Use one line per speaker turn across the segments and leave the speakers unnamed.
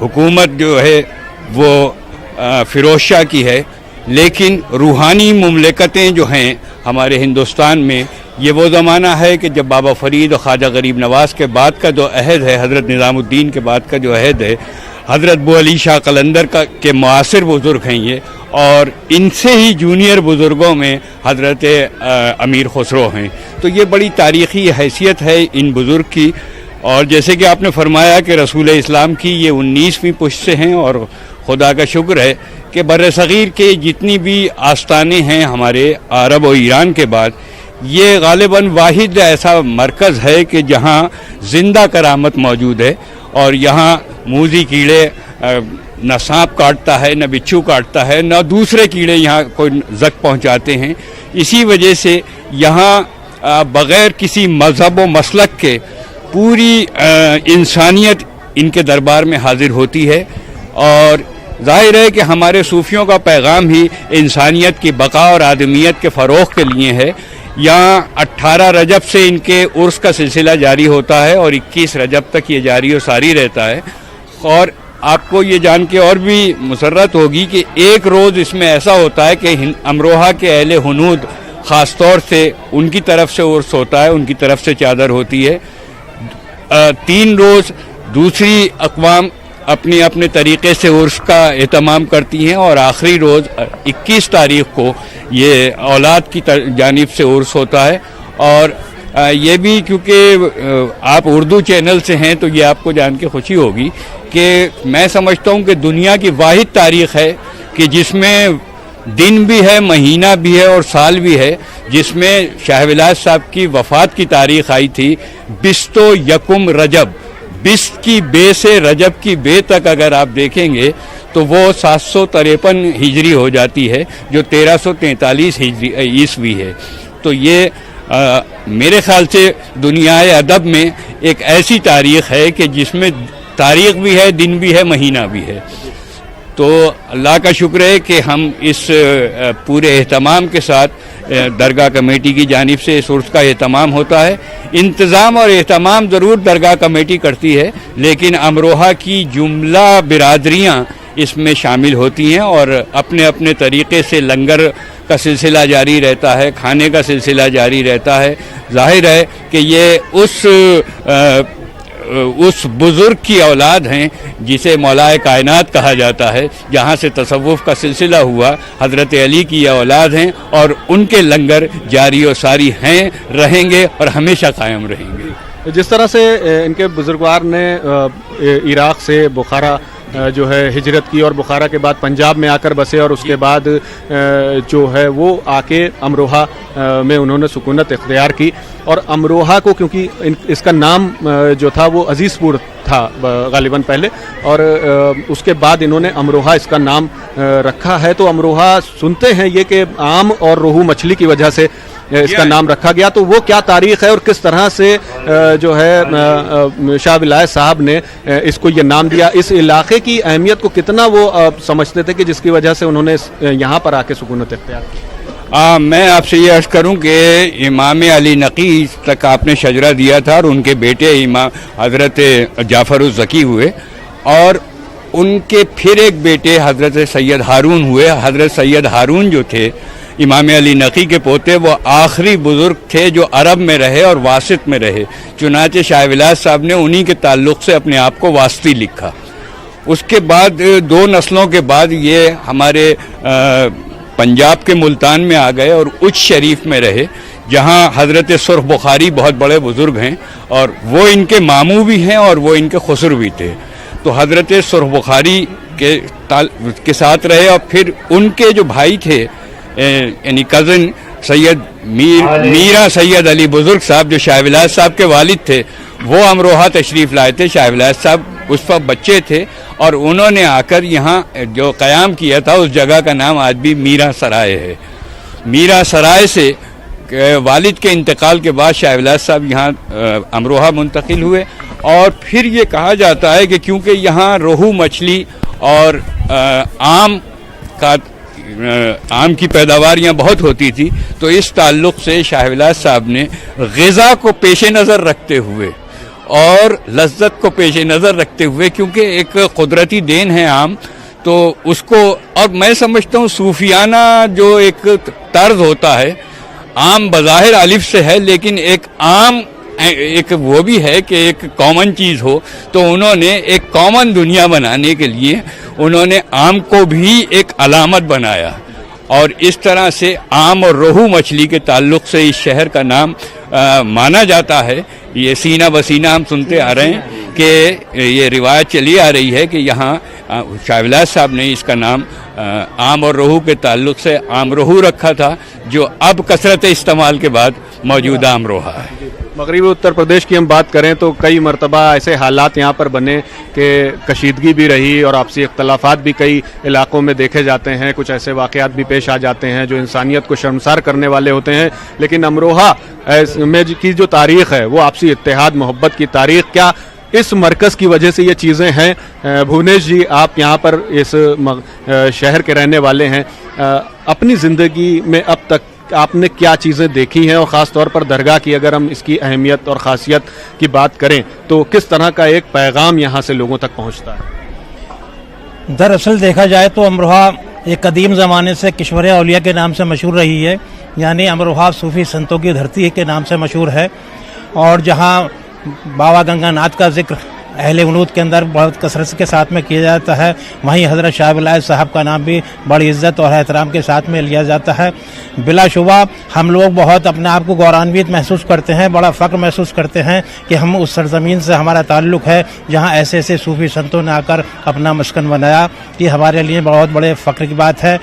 حکومت جو ہے وہ فیروز شاہ کی ہے، لیکن روحانی مملکتیں جو ہیں ہمارے ہندوستان میں، یہ وہ زمانہ ہے کہ جب بابا فرید اور خواجہ غریب نواز کے بعد کا جو عہد ہے، حضرت نظام الدین کے بعد کا جو عہد ہے، حضرت بو علی شاہ قلندر کے معاصر بزرگ ہیں یہ، اور ان سے ہی جونیئر بزرگوں میں حضرت امیر خسرو ہیں. تو یہ بڑی تاریخی حیثیت ہے ان بزرگ کی. اور جیسے کہ آپ نے فرمایا کہ رسول اسلام کی یہ 19ویں پشت سے ہیں، اور خدا کا شکر ہے کہ بر صغیر کے جتنی بھی آستانے ہیں ہمارے عرب و ایران کے بعد، یہ غالباً واحد ایسا مرکز ہے کہ جہاں زندہ کرامت موجود ہے، اور یہاں موذی کیڑے نہ سانپ کاٹتا ہے، نہ بچھو کاٹتا ہے، نہ دوسرے کیڑے یہاں کوئی زخم پہنچاتے ہیں. اسی وجہ سے یہاں بغیر کسی مذہب و مسلک کے پوری انسانیت ان کے دربار میں حاضر ہوتی ہے. اور ظاہر ہے کہ ہمارے صوفیوں کا پیغام ہی انسانیت کی بقا اور آدمیت کے فروغ کے لیے ہے. یہاں 18 رجب سے ان کے عرس کا سلسلہ جاری ہوتا ہے، اور 21 رجب تک یہ جاری و ساری رہتا ہے. اور آپ کو یہ جان کے اور بھی مسرت ہوگی کہ ایک روز اس میں ایسا ہوتا ہے کہ امروہہ کے اہل ہنود خاص طور سے ان کی طرف سے عرس ہوتا ہے، ان کی طرف سے چادر ہوتی ہے. 3 روز دوسری اقوام اپنے اپنے طریقے سے عرس کا اہتمام کرتی ہیں، اور آخری روز 21 تاریخ کو یہ اولاد کی جانب سے عرس ہوتا ہے. اور یہ بھی کیونکہ آپ اردو چینل سے ہیں تو یہ آپ کو جان کے خوشی ہوگی کہ میں سمجھتا ہوں کہ دنیا کی واحد تاریخ ہے کہ جس میں دن بھی ہے، مہینہ بھی ہے اور سال بھی ہے، جس میں شاہ ولایت صاحب کی وفات کی تاریخ آئی تھی 21 رجب. 20 کی بے سے رجب کی بے تک اگر آپ دیکھیں گے تو وہ 753 ہجری ہو جاتی ہے، جو 1343 عیسوی ہے. تو یہ میرے خیال سے دنیا ادب میں ایک ایسی تاریخ ہے کہ جس میں تاریخ بھی ہے، دن بھی ہے، مہینہ بھی ہے. تو اللہ کا شکر ہے کہ ہم اس پورے اہتمام کے ساتھ درگاہ کمیٹی کی جانب سے اس عرس کا اہتمام ہوتا ہے. انتظام اور اہتمام ضرور درگاہ کمیٹی کرتی ہے، لیکن امروہہ کی جملہ برادریاں اس میں شامل ہوتی ہیں، اور اپنے اپنے طریقے سے لنگر کا سلسلہ جاری رہتا ہے، کھانے کا سلسلہ جاری رہتا ہے. ظاہر ہے کہ یہ اس بزرگ کی اولاد ہیں جسے مولائے کائنات کہا جاتا ہے، جہاں سے تصوف کا سلسلہ ہوا. حضرت علی کی یہ اولاد ہیں، اور ان کے لنگر جاری و ساری ہیں، رہیں گے اور ہمیشہ قائم رہیں گے.
جس طرح سے ان کے بزرگوار نے عراق سے بخارا جو ہے ہجرت کی، اور بخارا کے بعد پنجاب میں آ کر بسے، اور اس کے بعد جو ہے وہ آ کے امروہہ میں انہوں نے سکونت اختیار کی. اور امروہہ کو کیونکہ اس کا نام جو تھا وہ عزیز پور تھا غالباً پہلے، اور اس کے بعد انہوں نے امروہہ اس کا نام رکھا ہے. تو امروہہ سنتے ہیں یہ کہ آم اور روہو مچھلی کی وجہ سے اس کا نام رکھا گیا. تو وہ کیا تاریخ ہے اور کس طرح سے جو ہے شاہ ولایت صاحب نے اس کو یہ نام دیا؟ اس علاقے کی اہمیت کو کتنا وہ سمجھتے تھے کہ جس کی وجہ سے انہوں نے یہاں پر آ کے سکونت اختیار کی؟
میں آپ سے یہ عرض کروں کہ امام علی نقی تک آپ نے شجرہ دیا تھا، اور ان کے بیٹے امام حضرت جعفر الزکی ہوئے، اور ان کے پھر ایک بیٹے حضرت سید ہارون ہوئے. حضرت سید ہارون جو تھے امام علی نقی کے پوتے، وہ آخری بزرگ تھے جو عرب میں رہے اور واسط میں رہے. چنانچہ شاہ ولایت صاحب نے انہی کے تعلق سے اپنے آپ کو واسطی لکھا. اس کے بعد 2 نسلوں کے بعد یہ ہمارے پنجاب کے ملتان میں آ گئے اور اچ شریف میں رہے، جہاں حضرت سرخ بخاری بہت بڑے بزرگ ہیں، اور وہ ان کے ماموں بھی ہیں اور وہ ان کے خسر بھی تھے. تو حضرت سرخ بخاری کے ساتھ رہے، اور پھر ان کے جو بھائی تھے یعنی کزن سید میرا سید علی بزرگ صاحب جو شاہ ولایت صاحب کے والد تھے، وہ امروہہ تشریف لائے تھے. شاہ ولایت صاحب اس وقت بچے تھے، اور انہوں نے آ کر یہاں جو قیام کیا تھا اس جگہ کا نام آج بھی میرا سرائے ہے. میرا سرائے سے والد کے انتقال کے بعد شاہ ولایت صاحب یہاں امروہہ منتقل ہوئے. اور پھر یہ کہا جاتا ہے کہ کیونکہ یہاں روہو مچھلی اور آم کی پیداواریاں بہت ہوتی تھی، تو اس تعلق سے شاہ ولایت صاحب نے غذا کو پیش نظر رکھتے ہوئے اور لذت کو پیش نظر رکھتے ہوئے، کیونکہ ایک قدرتی دین ہے آم، تو اس کو، اور میں سمجھتا ہوں صوفیانہ جو ایک طرز ہوتا ہے، عام بظاہر الف سے ہے لیکن ایک عام ایک وہ بھی ہے کہ ایک کامن چیز ہو، تو انہوں نے ایک کامن دنیا بنانے کے لیے انہوں نے آم کو بھی ایک علامت بنایا، اور اس طرح سے آم اور روہو مچھلی کے تعلق سے اس شہر کا نام مانا جاتا ہے۔ یہ سینہ بسینہ ہم سنتے آ رہے ہیں کہ یہ روایت چلی آ رہی ہے کہ یہاں شاہ ولایت صاحب نے اس کا نام آم اور روہو کے تعلق سے آم روہو رکھا تھا، جو اب کثرت استعمال کے بعد موجودہ آم روہا ہے۔
مغربی اتر پردیش کی ہم بات کریں تو کئی مرتبہ ایسے حالات یہاں پر بنے کہ کشیدگی بھی رہی اور آپسی اختلافات بھی کئی علاقوں میں دیکھے جاتے ہیں، کچھ ایسے واقعات بھی پیش آ جاتے ہیں جو انسانیت کو شرمسار کرنے والے ہوتے ہیں، لیکن امروہہ میں کی جو تاریخ ہے وہ آپسی اتحاد محبت کی تاریخ، کیا اس مرکز کی وجہ سے یہ چیزیں ہیں؟ بھونیش جی، آپ یہاں پر اس شہر کے رہنے والے ہیں، اپنی زندگی میں اب تک آپ نے کیا چیزیں دیکھی ہیں، اور خاص طور پر درگاہ کی اگر ہم اس کی اہمیت اور خاصیت کی بات کریں تو کس طرح کا ایک پیغام یہاں سے لوگوں تک پہنچتا ہے؟
دراصل دیکھا جائے تو امروہہ ایک قدیم زمانے سے کشور اولیاء کے نام سے مشہور رہی ہے، یعنی امروہہ صوفی سنتوں کی دھرتی کے نام سے مشہور ہے، اور جہاں بابا گنگا ناتھ کا ذکر اہل ونود کے اندر بہت کثرت کے ساتھ میں کیا جاتا ہے، وہیں حضرت شاہ ولایت صاحب کا نام بھی بڑی عزت اور احترام کے ساتھ میں لیا جاتا ہے۔ بلا شبہ ہم لوگ بہت اپنے آپ کو گورانویت محسوس کرتے ہیں، بڑا فخر محسوس کرتے ہیں کہ ہم اس سرزمین سے ہمارا تعلق ہے جہاں ایسے ایسے صوفی سنتوں نے آ کر اپنا مسکن بنایا۔ یہ ہمارے لیے بہت بڑے فخر کی بات ہے،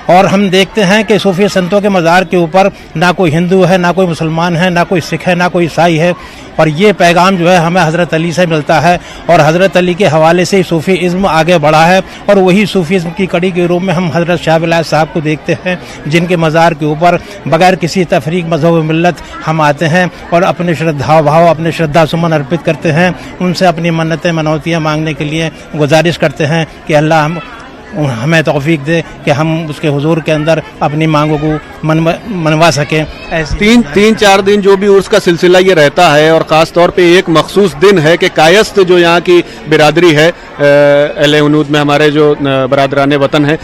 اور ہم دیکھتے ہیں کہ صوفی سنتوں کے مزار کے اوپر نہ کوئی ہندو ہے، نہ کوئی مسلمان ہے، نہ کوئی سکھ ہے، نہ کوئی عیسائی ہے، اور یہ پیغام جو ہے ہمیں حضرت علی سے ملتا ہے، اور حضرت علی کے حوالے سے ہی صوفی ازم آگے بڑھا ہے، اور وہی صوفی ازم کی کڑی کے روپ میں ہم حضرت شاہ ولایت صاحب کو دیکھتے ہیں، جن کے مزار کے اوپر بغیر کسی تفریق مذہب و ملت ہم آتے ہیں اور اپنے شردھا بھاؤ، اپنے شردھا سمن ارپت کرتے ہیں، ان سے اپنی منتیں منوتیاں مانگنے کے لیے گزارش کرتے ہیں کہ اللہ ہمیں توفیق دے کہ ہم اس کے حضور کے اندر اپنی مانگوں کو منوا سکیں۔
تین چار دن جو بھی عرس کا سلسلہ یہ رہتا ہے، اور خاص طور پہ ایک مخصوص دن ہے کہ کائست جو یہاں کی برادری ہے، اہل ونود میں ہمارے جو برادران وطن ہیں،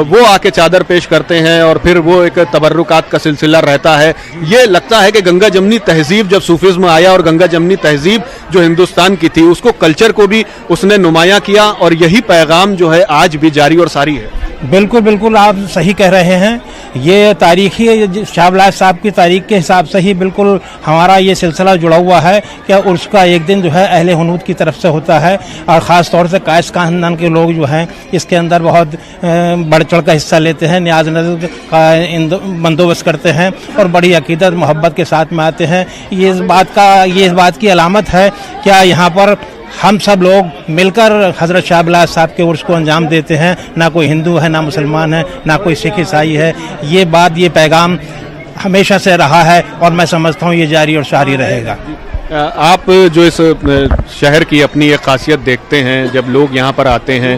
وہ آ کے چادر پیش کرتے ہیں، اور پھر وہ ایک تبرکات کا سلسلہ رہتا ہے۔ یہ لگتا ہے کہ گنگا جمنی تہذیب جب صوفیزم آیا، اور گنگا جمنی تہذیب جو ہندوستان کی تھی اس کو کلچر کو بھی اس نے نمایاں کیا، اور یہی پیغام جو ہے آج بھی جاری اور ساری ہے۔
بالکل بالکل آپ صحیح کہہ رہے ہیں، یہ تاریخی شاہ ولایت صاحب کی تاریخ کے حساب سے ہی بالکل ہمارا یہ سلسلہ جڑا ہوا ہے کہ عرس کا ایک دن جو ہے اہل ونود کی طرف سے ہوتا ہے، اور خاص طور سے قائس خاندان کے لوگ جو ہیں اس کے اندر بہت بڑھ چڑھ کا حصہ لیتے ہیں، نیاز نظر کا بندوبست کرتے ہیں، اور بڑی عقیدت محبت کے ساتھ میں آتے ہیں۔ یہ اس بات کی علامت ہے کیا یہاں پر ہم سب لوگ مل کر حضرت شاہ ولایت صاحب کے عرس کو انجام دیتے ہیں، نہ کوئی ہندو ہے، نہ مسلمان ہے، نہ کوئی سکھ عیسائی ہے۔ یہ بات، یہ پیغام ہمیشہ سے رہا ہے، اور میں سمجھتا ہوں یہ جاری اور ساری رہے گا۔
آپ جو اس شہر کی اپنی ایک خاصیت دیکھتے ہیں، جب لوگ یہاں پر آتے ہیں،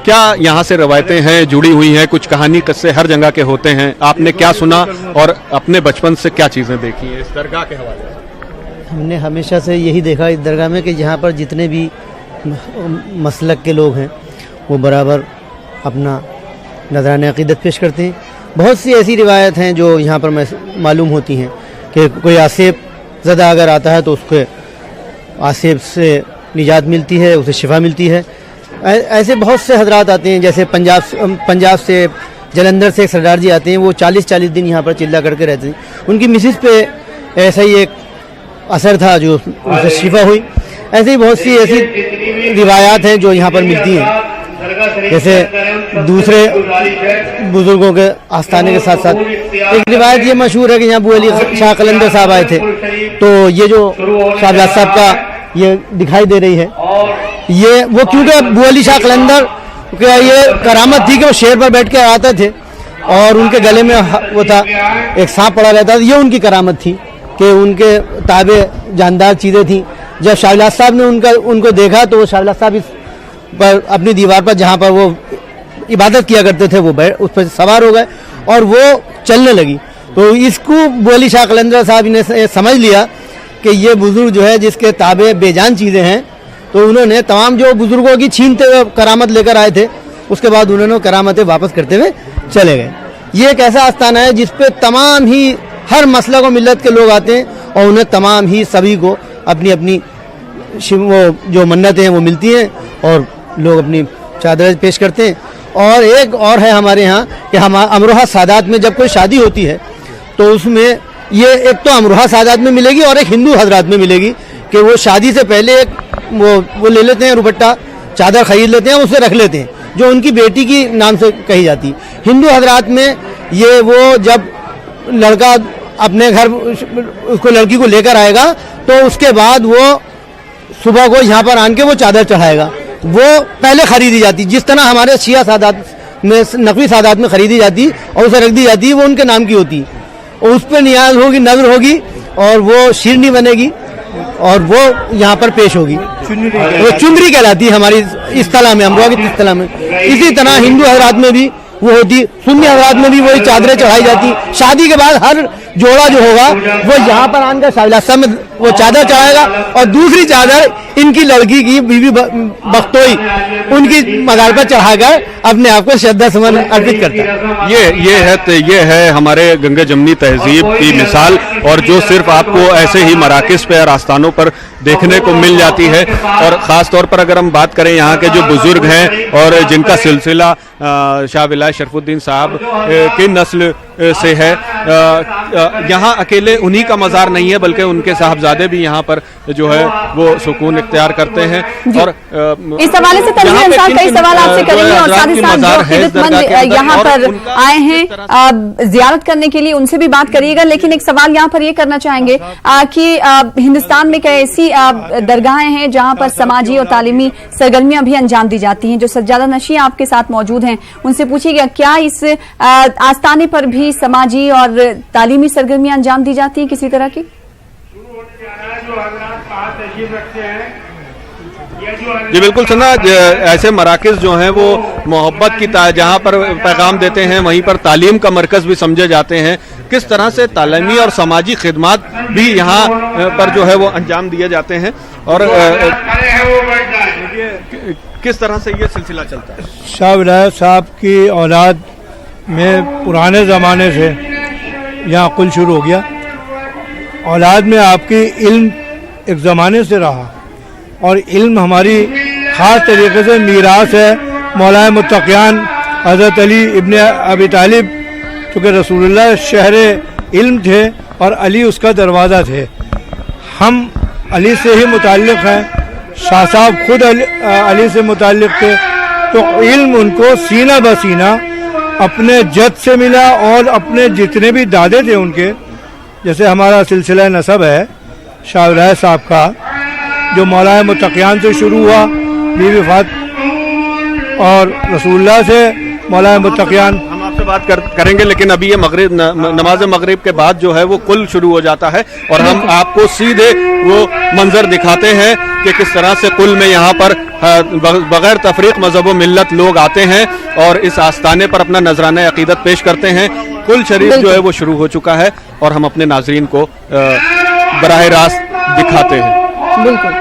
کیا یہاں سے روایتیں ہیں جڑی ہوئی ہیں؟ کچھ کہانی قصے ہر جگہ کے ہوتے ہیں، آپ نے کیا سنا اور اپنے بچپن سے کیا چیزیں دیکھی ہیں اس درگاہ کے حوالے سے؟
ہم نے ہمیشہ سے یہی دیکھا اس درگاہ میں کہ یہاں پر جتنے بھی مسلک کے لوگ ہیں وہ برابر اپنا نذرانہ عقیدت پیش کرتے ہیں۔ بہت سی ایسی روایت ہیں جو یہاں پر معلوم ہوتی ہیں کہ کوئی آسیب زدہ اگر آتا ہے تو اس کو آسیب سے نجات ملتی ہے، اسے شفا ملتی ہے۔ ایسے بہت سے حضرات آتے ہیں، جیسے پنجاب سے جلندھر سے ایک سردار جی آتے ہیں، وہ 40 دن یہاں پر چلا کر کے رہتے ہیں۔ ان کی مسز پہ ایسا ہی ایک اثر تھا جو اسے شفا ہوئی۔ ایسے ہی بہت سی ایسی روایات ہیں جو یہاں پر ملتی ہیں، جیسے دوسرے بزرگوں کے آستانے کے ساتھ ساتھ ایک روایت یہ مشہور ہے کہ یہاں ابو علی شاہ قلندر صاحب آئے تھے، تو یہ جو شاہ ولایت صاحب کا یہ دکھائی دے رہی ہے، یہ وہ کیونکہ ابو علی شاہ قلندر کہ یہ کرامت تھی کہ وہ شیر پر بیٹھ کے آتے تھے، اور ان کے گلے میں وہ تھا ایک سانپ پڑا رہتا تھا، یہ ان کی کرامت تھی کہ ان کے تابع جاندار چیزیں تھیں۔ جب شاہ ولایت صاحب نے ان کو دیکھا تو وہ شاہ ولایت صاحب اس پر اپنی دیوار پر جہاں پر وہ عبادت کیا کرتے تھے وہ اس پر سوار ہو گئے اور وہ چلنے لگی، تو اس کو ابو علی شاہ قلندر صاحب نے سمجھ لیا کہ یہ بزرگ جو ہے جس کے تابع بے جان چیزیں ہیں، تو انہوں نے تمام جو بزرگوں کی چھینتے ہوئے کرامت لے کر آئے تھے، اس کے بعد انہوں نے کرامتیں واپس کرتے ہوئے چلے گئے. یہ ایک ایسا آستانہ ہے جس پہ تمام ہی ہر مسلک و ملت کے لوگ آتے ہیں، اور انہیں تمام ہی سبھی کو اپنی اپنی وہ جو منتیں ہیں وہ ملتی ہیں، اور لوگ اپنی چادریں پیش کرتے ہیں. اور ایک اور ہے ہمارے ہاں کہ ہم امروہہ سادات میں جب کوئی شادی ہوتی ہے تو اس میں یہ ایک تو امروہہ سادات میں ملے گی اور ایک ہندو حضرات میں ملے گی کہ وہ شادی سے پہلے ایک وہ لے لیتے ہیں دوپٹہ، چادر خرید لیتے ہیں، اسے رکھ لیتے ہیں جو ان کی بیٹی کی نام سے کہی جاتی ہے. ہندو حضرات میں یہ وہ جب لڑکا اپنے گھر اس کو لڑکی کو لے کر آئے گا تو اس کے بعد وہ صبح کو یہاں پر آن کے وہ چادر چڑھائے گا، وہ پہلے خریدی جاتی جس طرح ہمارے شیعہ سادات میں نقوی سادات میں خریدی جاتی اور اسے رکھ دی جاتی، وہ ان کے نام کی ہوتی، اور اس پہ نیاز ہوگی، نظر ہوگی، اور وہ شیرنی بنے گی اور وہ یہاں پر پیش ہوگی. وہ چندری کہلاتی ہے ہماری اصطلاح میں، امروہہ کی اصطلاح میں. اسی طرح ہندو حضرات میں بھی وہ ہوتی، سنی حضرات میں بھی وہی چادریں چڑھائی جاتی. شادی کے بعد ہر جوڑا جو ہوگا وہ یہاں پر آن کر شاہ میں وہ چادر چڑھائے گا، اور دوسری چادر ان کی لڑکی کی بیوی بختوئی ان کی مزار پر چڑھا کر اپنے آپ کو شردھا سمن ارپت کرتا ہے.
یہ ہے ہمارے گنگا جمنی تہذیب کی مثال، اور جو صرف آپ کو ایسے ہی مراکز پہ اور آستانوں پر دیکھنے کو مل جاتی ہے. اور خاص طور پر اگر ہم بات کریں یہاں کے جو بزرگ ہیں اور جن کا سلسلہ شاہ ولایت شرف الدین صاحب کی نسل سے ہے، یہاں اکیلے انہی کا مزار نہیں ہے بلکہ ان کے صاحبزادے بھی یہاں پر جو ہے وہ سکون اختیار کرتے ہیں. اور
اس حوالے سے تنویر انصار کئی سوال آپ سے کریں گے، اور ساتھ ہی ساتھ جو خدمت مند یہاں پر آئے ہیں زیارت کرنے کے لیے ان سے بھی بات کریے گا. لیکن ایک سوال یہاں پر یہ کرنا چاہیں گے کہ ہندوستان میں کئی ایسی درگاہیں ہیں جہاں پر سماجی اور تعلیمی سرگرمیاں بھی انجام دی جاتی ہیں. جو سجادہ نشین آپ کے ساتھ موجود ہیں ان سے پوچھیے گا کیا اس آستانے پر بھی سماجی اور تعلیمی سرگرمیاں انجام دی جاتی ہیں کسی طرح کی؟
جی بالکل سنا، ایسے مراکز جو ہیں وہ محبت کی جہاں پر پیغام دیتے ہیں وہیں پر تعلیم کا مرکز بھی سمجھے جاتے ہیں. کس طرح سے تعلیمی اور سماجی خدمات بھی یہاں پر جو ہے وہ انجام دیے جاتے ہیں، اور کس طرح سے یہ سلسلہ چلتا ہے؟
شاہ ولایت صاحب کی اولاد میں پرانے زمانے سے یہاں کل شروع ہو گیا. اولاد میں آپ کی علم ایک زمانے سے رہا، اور علم ہماری خاص طریقے سے میراث ہے. مولا متقیان حضرت علی ابن ابی طالب چونکہ رسول اللہ شہر علم تھے اور علی اس کا دروازہ تھے. ہم علی سے ہی متعلق ہیں، شاہ صاحب خود علی سے متعلق تھے، تو علم ان کو سینہ بسینہ اپنے جد سے ملا، اور اپنے جتنے بھی دادے تھے ان کے، جیسے ہمارا سلسلہ نسب ہے شاہ ولایت صاحب کا جو مولا متقیان سے شروع ہوا، بیوی فاطمہ اور رسول اللہ سے مولا متقیان.
ہم آپ سے بات کریں گے، لیکن ابھی یہ مغرب نماز مغرب کے بعد جو ہے وہ کل شروع ہو جاتا ہے، اور ہم آپ کو سیدھے وہ منظر دکھاتے ہیں کہ کس طرح سے کل میں یہاں پر بغیر تفریق مذہب و ملت لوگ آتے ہیں اور اس آستانے پر اپنا نذرانہ عقیدت پیش کرتے ہیں. کل شریف جو ہے وہ شروع ہو چکا ہے اور ہم اپنے ناظرین کو براہ راست دکھاتے ہیں.
بالکل.